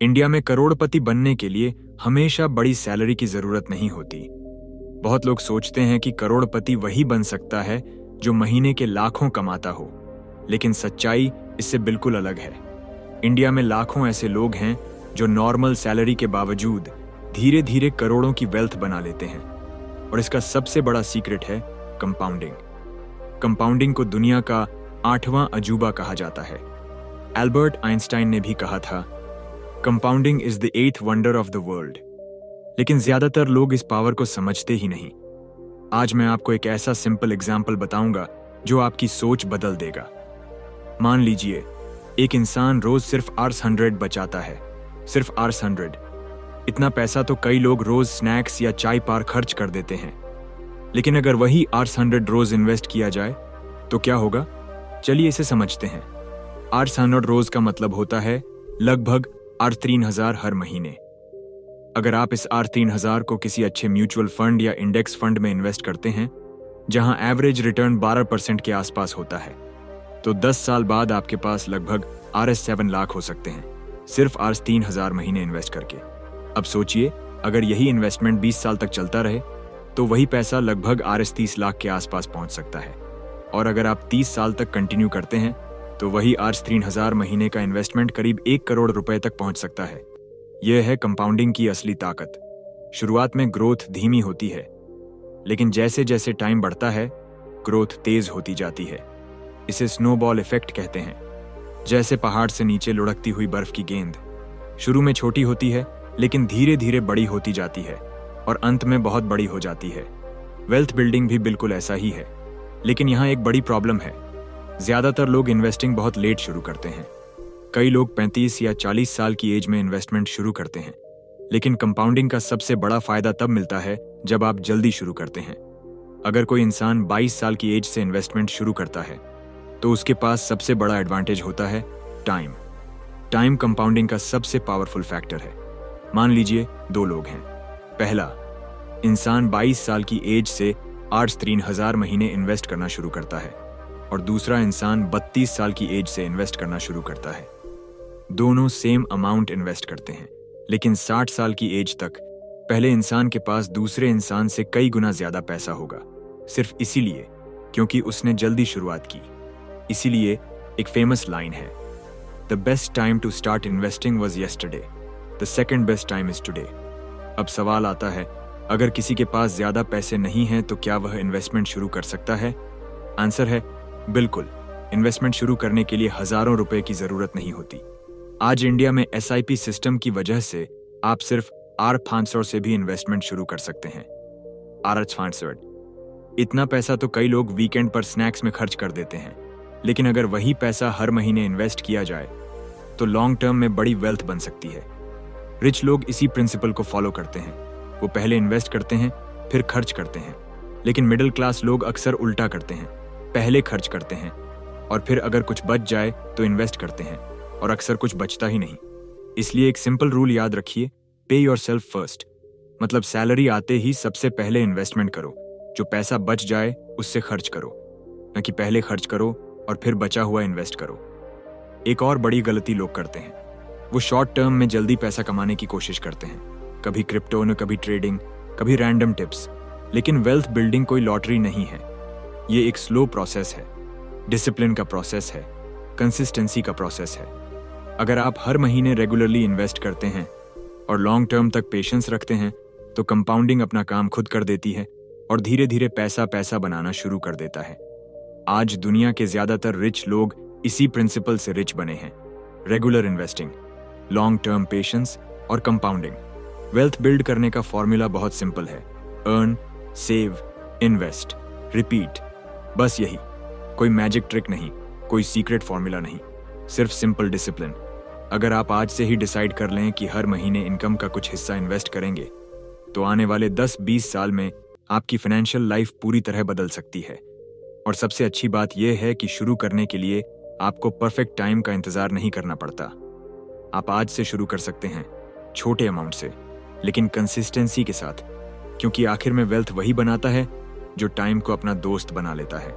India में करोड़पति बनने के लिए हमेशा बड़ी सैलरी की जरूरत नहीं होती। बहुत लोग सोचते हैं कि करोड़पति वही बन सकता है जो महीने के लाखों कमाता हो, लेकिन सच्चाई इससे बिल्कुल अलग है। इंडिया में लाखों ऐसे लोग हैं जो नॉर्मल सैलरी के बावजूद धीरे धीरे करोड़ों की वेल्थ बना लेते हैं, और इसका सबसे बड़ा सीक्रेट है कंपाउंडिंग। कंपाउंडिंग को दुनिया का 8वां अजूबा कहा जाता है। एल्बर्ट आइंस्टाइन ने भी कहा था, compounding is the 8th wonder of the world. लेकिन ज्यादातर लोग इस पावर को समझते ही नहीं। आज मैं आपको एक ऐसा सिंपल एग्जाम्पल बताऊंगा जो आपकी सोच बदल देगा। मान लीजिए एक इंसान रोज सिर्फ आर्स 100 बचाता है, सिर्फ आर्स 100। इतना पैसा तो कई लोग रोज स्नैक्स या चाय पार खर्च कर देते हैं। लेकिन अगर वही आर्स 100 रोज इन्वेस्ट किया जाए तो क्या होगा? चलिए इसे समझते हैं। आर्स 100 रोज का मतलब होता है लगभग आर्स 3000 हर महीने। अगर आप इस आर्स 3000 को किसी अच्छे म्यूचुअल फंड या इंडेक्स फंड में इन्वेस्ट करते हैं, जहां एवरेज रिटर्न 12% के आसपास होता है, तो 10 साल बाद आपके पास लगभग आरएस 7 लाख हो सकते हैं, सिर्फ आर्स 3000 महीने इन्वेस्ट करके। अब सोचिए, अगर यही इन्वेस्टमेंट 20 साल तक चलता रहे तो वही पैसा लगभग आरएस 30 लाख के आसपास पहुंच सकता है। और अगर आप 30 साल तक कंटिन्यू करते हैं तो वही आर्स 3000 महीने का इन्वेस्टमेंट करीब 1 करोड़ रुपए तक पहुंच सकता है। यह है कंपाउंडिंग की असली ताकत। शुरुआत में ग्रोथ धीमी होती है, लेकिन जैसे जैसे टाइम बढ़ता है ग्रोथ तेज होती जाती है। इसे स्नोबॉल इफेक्ट कहते हैं। जैसे पहाड़ से नीचे लुढ़कती हुई बर्फ की गेंद शुरू में छोटी होती है, लेकिन धीरे धीरे बड़ी होती जाती है और अंत में बहुत बड़ी हो जाती है। वेल्थ बिल्डिंग भी बिल्कुल ऐसा ही है, लेकिन यहाँ एक बड़ी प्रॉब्लम है। ज्यादातर लोग इन्वेस्टिंग बहुत लेट शुरू करते हैं। कई लोग 35 या 40 साल की एज में इन्वेस्टमेंट शुरू करते हैं, लेकिन कंपाउंडिंग का सबसे बड़ा फायदा तब मिलता है जब आप जल्दी शुरू करते हैं। अगर कोई इंसान 22 साल की एज से इन्वेस्टमेंट शुरू करता है तो उसके पास सबसे बड़ा एडवांटेज होता है टाइम। टाइम कंपाउंडिंग का सबसे पावरफुल फैक्टर है। मान लीजिए 2 लोग हैं। पहला इंसान 22 साल की एज से आर्स 3000 महीने इन्वेस्ट करना शुरू करता है, और दूसरा इंसान 32 साल की एज से इन्वेस्ट करना शुरू करता है। दोनों सेम अमाउंट इन्वेस्ट करते हैं, लेकिन 60 साल की एज तक पहले इंसान के पास दूसरे इंसान से कई गुना ज्यादा पैसा होगा, सिर्फ इसीलिए क्योंकि उसने जल्दी शुरुआत की। इसीलिए एक फेमस लाइन है, the best time to start investing was yesterday, the second best time is today. अब सवाल आता है, अगर किसी के पास ज्यादा पैसे नहीं हैं तो क्या वह इन्वेस्टमेंट शुरू कर सकता है? आंसर है बिल्कुल। इन्वेस्टमेंट शुरू करने के लिए हजारों रुपए की जरूरत नहीं होती। आज इंडिया में एसआईपी सिस्टम की वजह से आप सिर्फ आर 500 से भी इन्वेस्टमेंट शुरू कर सकते हैं। आर 500 इतना पैसा तो कई लोग वीकेंड पर स्नैक्स में खर्च कर देते हैं, लेकिन अगर वही पैसा हर महीने इन्वेस्ट किया जाए तो लॉन्ग टर्म में बड़ी वेल्थ बन सकती है। रिच लोग इसी प्रिंसिपल को फॉलो करते हैं। वो पहले इन्वेस्ट करते हैं फिर खर्च करते हैं, लेकिन मिडिल क्लास लोग अक्सर उल्टा करते हैं, पहले खर्च करते हैं और फिर अगर कुछ बच जाए तो इन्वेस्ट करते हैं, और अक्सर कुछ बचता ही नहीं। इसलिए एक सिंपल रूल याद रखिए, पे योरसेल्फ फर्स्ट। मतलब सैलरी आते ही सबसे पहले इन्वेस्टमेंट करो, जो पैसा बच जाए उससे खर्च करो, न कि पहले खर्च करो और फिर बचा हुआ इन्वेस्ट करो। एक और बड़ी गलती लोग करते हैं, वो शॉर्ट टर्म में जल्दी पैसा कमाने की कोशिश करते हैं, कभी क्रिप्टो न कभी ट्रेडिंग, कभी रैंडम टिप्स। लेकिन वेल्थ बिल्डिंग कोई लॉटरी नहीं है। ये एक स्लो प्रोसेस है, डिसिप्लिन का प्रोसेस है, कंसिस्टेंसी का प्रोसेस है। अगर आप हर महीने रेगुलरली इन्वेस्ट करते हैं और लॉन्ग टर्म तक पेशेंस रखते हैं तो कंपाउंडिंग अपना काम खुद कर देती है और धीरे धीरे पैसा पैसा बनाना शुरू कर देता है। आज दुनिया के ज्यादातर रिच लोग इसी प्रिंसिपल से रिच बने हैं। Regular investing, long term patience और कंपाउंडिंग। वेल्थ बिल्ड करने का फॉर्मूला बहुत सिंपल है, अर्न, सेव, इन्वेस्ट, रिपीट। बस यही, कोई मैजिक ट्रिक नहीं, कोई सीक्रेट फॉर्मूला नहीं, सिर्फ सिंपल डिसिप्लिन। अगर आप आज से ही डिसाइड कर लें कि हर महीने इनकम का कुछ हिस्सा इन्वेस्ट करेंगे तो आने वाले 10-20 साल में आपकी फाइनेंशियल लाइफ पूरी तरह बदल सकती है। और सबसे अच्छी बात यह है कि शुरू करने के लिए आपको परफेक्ट टाइम का इंतजार नहीं करना पड़ता। आप आज से शुरू कर सकते हैं, छोटे अमाउंट से, लेकिन कंसिस्टेंसी के साथ, क्योंकि आखिर में वेल्थ वही बनाता है जो टाइम को अपना दोस्त बना लेता है।